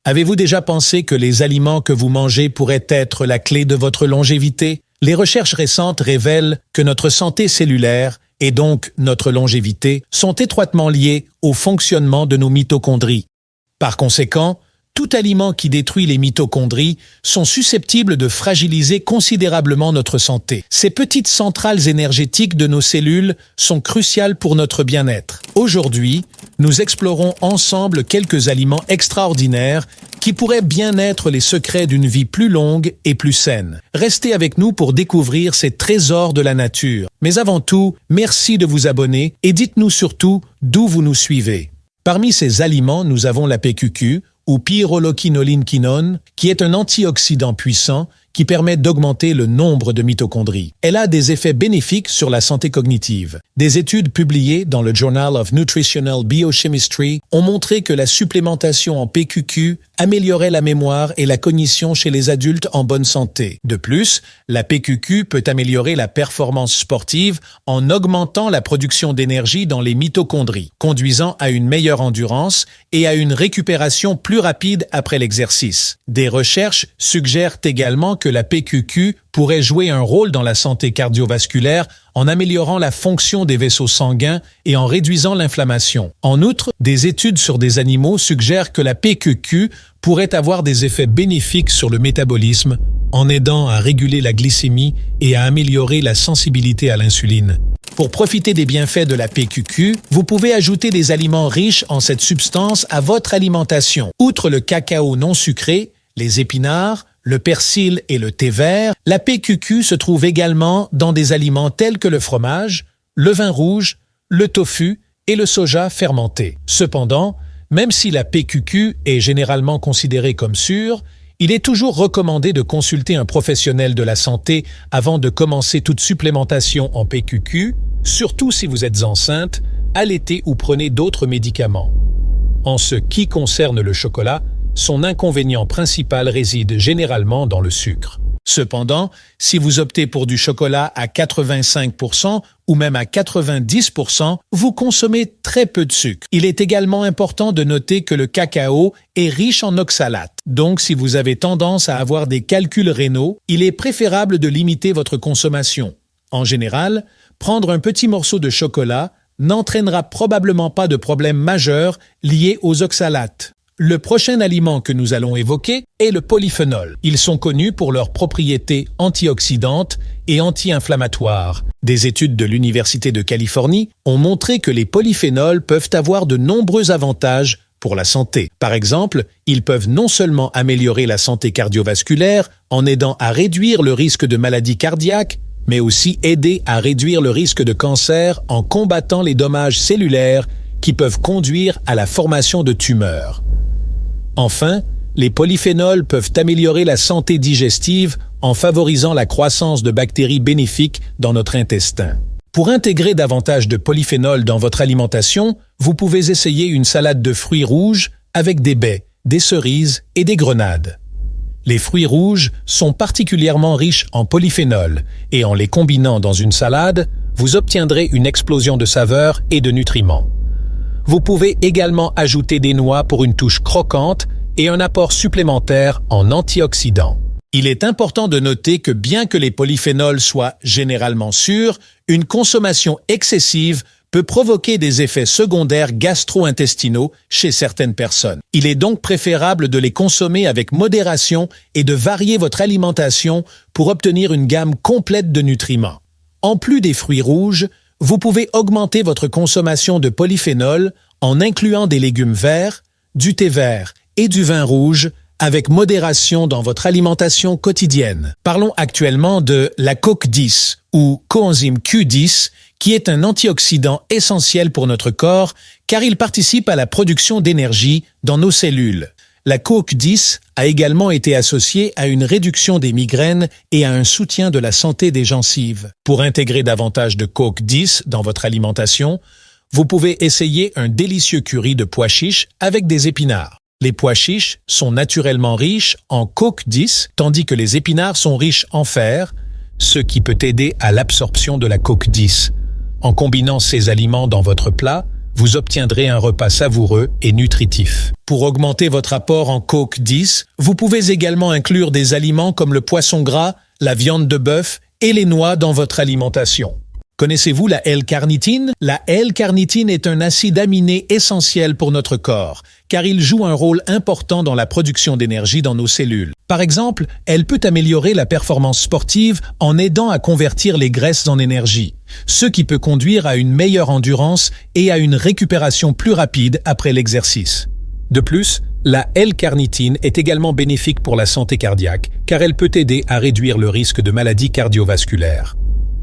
Avez-vous déjà pensé que les aliments que vous mangez pourraient être la clé de votre longévité? Les recherches récentes révèlent que notre santé cellulaire, et donc notre longévité, sont étroitement liées au fonctionnement de nos mitochondries. Par conséquent, tout aliment qui détruit les mitochondries sont susceptibles de fragiliser considérablement notre santé. Ces petites centrales énergétiques de nos cellules sont cruciales pour notre bien-être. Aujourd'hui, nous explorons ensemble quelques aliments extraordinaires qui pourraient bien être les secrets d'une vie plus longue et plus saine. Restez avec nous pour découvrir ces trésors de la nature. Mais avant tout, merci de vous abonner et dites-nous surtout d'où vous nous suivez. Parmi ces aliments, nous avons la PQQ, ou pyrroloquinolinquinone, qui est un antioxydant puissant qui permet d'augmenter le nombre de mitochondries. Elle a des effets bénéfiques sur la santé cognitive. Des études publiées dans le Journal of Nutritional Biochemistry ont montré que la supplémentation en PQQ améliorait la mémoire et la cognition chez les adultes en bonne santé. De plus, la PQQ peut améliorer la performance sportive en augmentant la production d'énergie dans les mitochondries, conduisant à une meilleure endurance et à une récupération plus rapide après l'exercice. Des recherches suggèrent également que la PQQ pourrait jouer un rôle dans la santé cardiovasculaire en améliorant la fonction des vaisseaux sanguins et en réduisant l'inflammation. En outre, des études sur des animaux suggèrent que la PQQ pourrait avoir des effets bénéfiques sur le métabolisme en aidant à réguler la glycémie et à améliorer la sensibilité à l'insuline. Pour profiter des bienfaits de la PQQ, vous pouvez ajouter des aliments riches en cette substance à votre alimentation. Outre le cacao non sucré, les épinards, le persil et le thé vert, la PQQ se trouve également dans des aliments tels que le fromage, le vin rouge, le tofu et le soja fermenté. Cependant, même si la PQQ est généralement considérée comme sûre, il est toujours recommandé de consulter un professionnel de la santé avant de commencer toute supplémentation en PQQ, surtout si vous êtes enceinte, allaitée ou prenez d'autres médicaments. En ce qui concerne le chocolat, son inconvénient principal réside généralement dans le sucre. Cependant, si vous optez pour du chocolat à 85% ou même à 90%, vous consommez très peu de sucre. Il est également important de noter que le cacao est riche en oxalates. Donc, si vous avez tendance à avoir des calculs rénaux, il est préférable de limiter votre consommation. En général, prendre un petit morceau de chocolat n'entraînera probablement pas de problème majeur lié aux oxalates. Le prochain aliment que nous allons évoquer est le polyphénol. Ils sont connus pour leurs propriétés antioxydantes et anti-inflammatoires. Des études de l'Université de Californie ont montré que les polyphénols peuvent avoir de nombreux avantages pour la santé. Par exemple, ils peuvent non seulement améliorer la santé cardiovasculaire en aidant à réduire le risque de maladies cardiaques, mais aussi aider à réduire le risque de cancer en combattant les dommages cellulaires qui peuvent conduire à la formation de tumeurs. Enfin, les polyphénols peuvent améliorer la santé digestive en favorisant la croissance de bactéries bénéfiques dans notre intestin. Pour intégrer davantage de polyphénols dans votre alimentation, vous pouvez essayer une salade de fruits rouges avec des baies, des cerises et des grenades. Les fruits rouges sont particulièrement riches en polyphénols et en les combinant dans une salade, vous obtiendrez une explosion de saveurs et de nutriments. Vous pouvez également ajouter des noix pour une touche croquante et un apport supplémentaire en antioxydants. Il est important de noter que bien que les polyphénols soient généralement sûrs, une consommation excessive peut provoquer des effets secondaires gastro-intestinaux chez certaines personnes. Il est donc préférable de les consommer avec modération et de varier votre alimentation pour obtenir une gamme complète de nutriments. En plus des fruits rouges, vous pouvez augmenter votre consommation de polyphénol en incluant des légumes verts, du thé vert et du vin rouge avec modération dans votre alimentation quotidienne. Parlons actuellement de la CoQ10 ou coenzyme Q10 qui est un antioxydant essentiel pour notre corps car il participe à la production d'énergie dans nos cellules. La CoQ10 a également été associée à une réduction des migraines et à un soutien de la santé des gencives. Pour intégrer davantage de CoQ10 dans votre alimentation, vous pouvez essayer un délicieux curry de pois chiches avec des épinards. Les pois chiches sont naturellement riches en CoQ10, tandis que les épinards sont riches en fer, ce qui peut aider à l'absorption de la CoQ10. En combinant ces aliments dans votre plat, vous obtiendrez un repas savoureux et nutritif. Pour augmenter votre apport en Coq 10, vous pouvez également inclure des aliments comme le poisson gras, la viande de bœuf et les noix dans votre alimentation. Connaissez-vous la L-carnitine? La L-carnitine est un acide aminé essentiel pour notre corps, car il joue un rôle important dans la production d'énergie dans nos cellules. Par exemple, elle peut améliorer la performance sportive en aidant à convertir les graisses en énergie, ce qui peut conduire à une meilleure endurance et à une récupération plus rapide après l'exercice. De plus, la L-carnitine est également bénéfique pour la santé cardiaque, car elle peut aider à réduire le risque de maladies cardiovasculaires.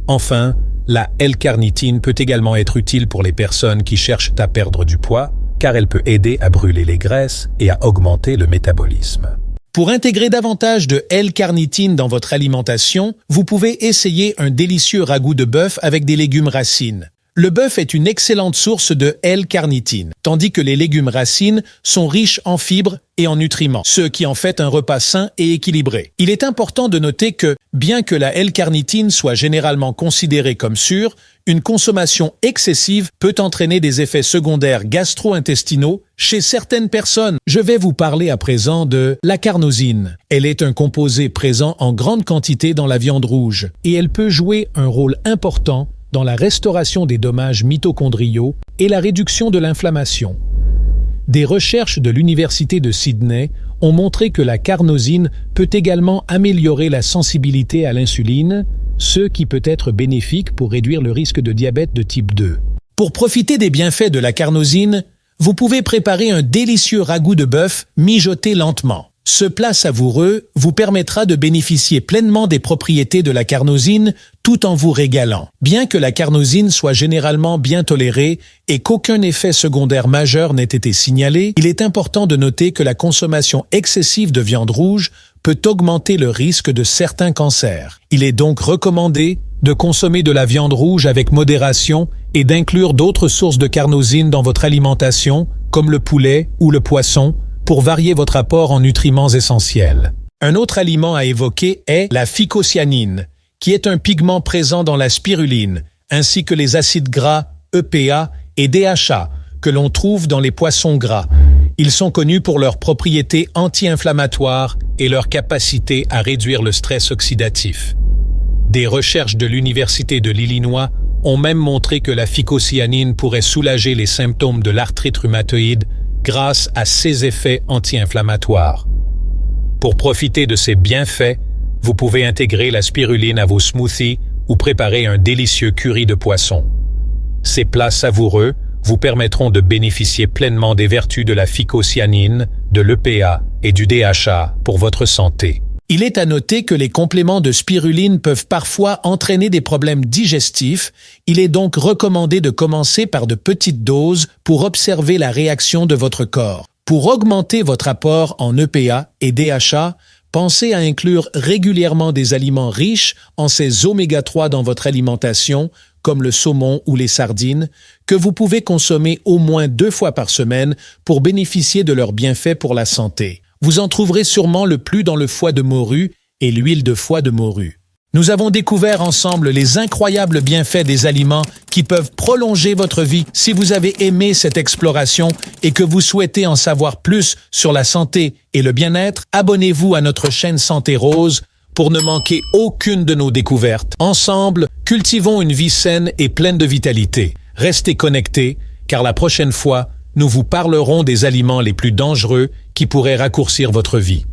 Enfin, la L-carnitine peut également être utile pour les personnes qui cherchent à perdre du poids, car elle peut aider à brûler les graisses et à augmenter le métabolisme. Pour intégrer davantage de L-carnitine dans votre alimentation, vous pouvez essayer un délicieux ragoût de bœuf avec des légumes racines. Le bœuf est une excellente source de L-carnitine, tandis que les légumes racines sont riches en fibres et en nutriments, ce qui en fait un repas sain et équilibré. Il est important de noter que, bien que la L-carnitine soit généralement considérée comme sûre, une consommation excessive peut entraîner des effets secondaires gastro-intestinaux chez certaines personnes. Je vais vous parler à présent de la carnosine. Elle est un composé présent en grande quantité dans la viande rouge et elle peut jouer un rôle important dans la restauration des dommages mitochondriaux et la réduction de l'inflammation. Des recherches de l'Université de Sydney ont montré que la carnosine peut également améliorer la sensibilité à l'insuline, ce qui peut être bénéfique pour réduire le risque de diabète de type 2. Pour profiter des bienfaits de la carnosine, vous pouvez préparer un délicieux ragoût de bœuf mijoté lentement. Ce plat savoureux vous permettra de bénéficier pleinement des propriétés de la carnosine tout en vous régalant. Bien que la carnosine soit généralement bien tolérée et qu'aucun effet secondaire majeur n'ait été signalé, il est important de noter que la consommation excessive de viande rouge peut augmenter le risque de certains cancers. Il est donc recommandé de consommer de la viande rouge avec modération et d'inclure d'autres sources de carnosine dans votre alimentation, comme le poulet ou le poisson, pour varier votre apport en nutriments essentiels. Un autre aliment à évoquer est la phycocyanine, qui est un pigment présent dans la spiruline, ainsi que les acides gras EPA et DHA, que l'on trouve dans les poissons gras. Ils sont connus pour leurs propriétés anti-inflammatoires et leur capacité à réduire le stress oxydatif. Des recherches de l'Université de l'Illinois ont même montré que la phycocyanine pourrait soulager les symptômes de l'arthrite rhumatoïde grâce à ses effets anti-inflammatoires. Pour profiter de ces bienfaits, vous pouvez intégrer la spiruline à vos smoothies ou préparer un délicieux curry de poisson. Ces plats savoureux vous permettront de bénéficier pleinement des vertus de la phycocyanine, de l'EPA et du DHA pour votre santé. Il est à noter que les compléments de spiruline peuvent parfois entraîner des problèmes digestifs. Il est donc recommandé de commencer par de petites doses pour observer la réaction de votre corps. Pour augmenter votre apport en EPA et DHA, pensez à inclure régulièrement des aliments riches en ces oméga-3 dans votre alimentation, comme le saumon ou les sardines, que vous pouvez consommer au moins 2 fois par semaine pour bénéficier de leurs bienfaits pour la santé. Vous en trouverez sûrement le plus dans le foie de morue et l'huile de foie de morue. Nous avons découvert ensemble les incroyables bienfaits des aliments qui peuvent prolonger votre vie. Si vous avez aimé cette exploration et que vous souhaitez en savoir plus sur la santé et le bien-être, abonnez-vous à notre chaîne Santé Rose pour ne manquer aucune de nos découvertes. Ensemble, cultivons une vie saine et pleine de vitalité. Restez connectés, car la prochaine fois, nous vous parlerons des aliments les plus dangereux qui pourraient raccourcir votre vie.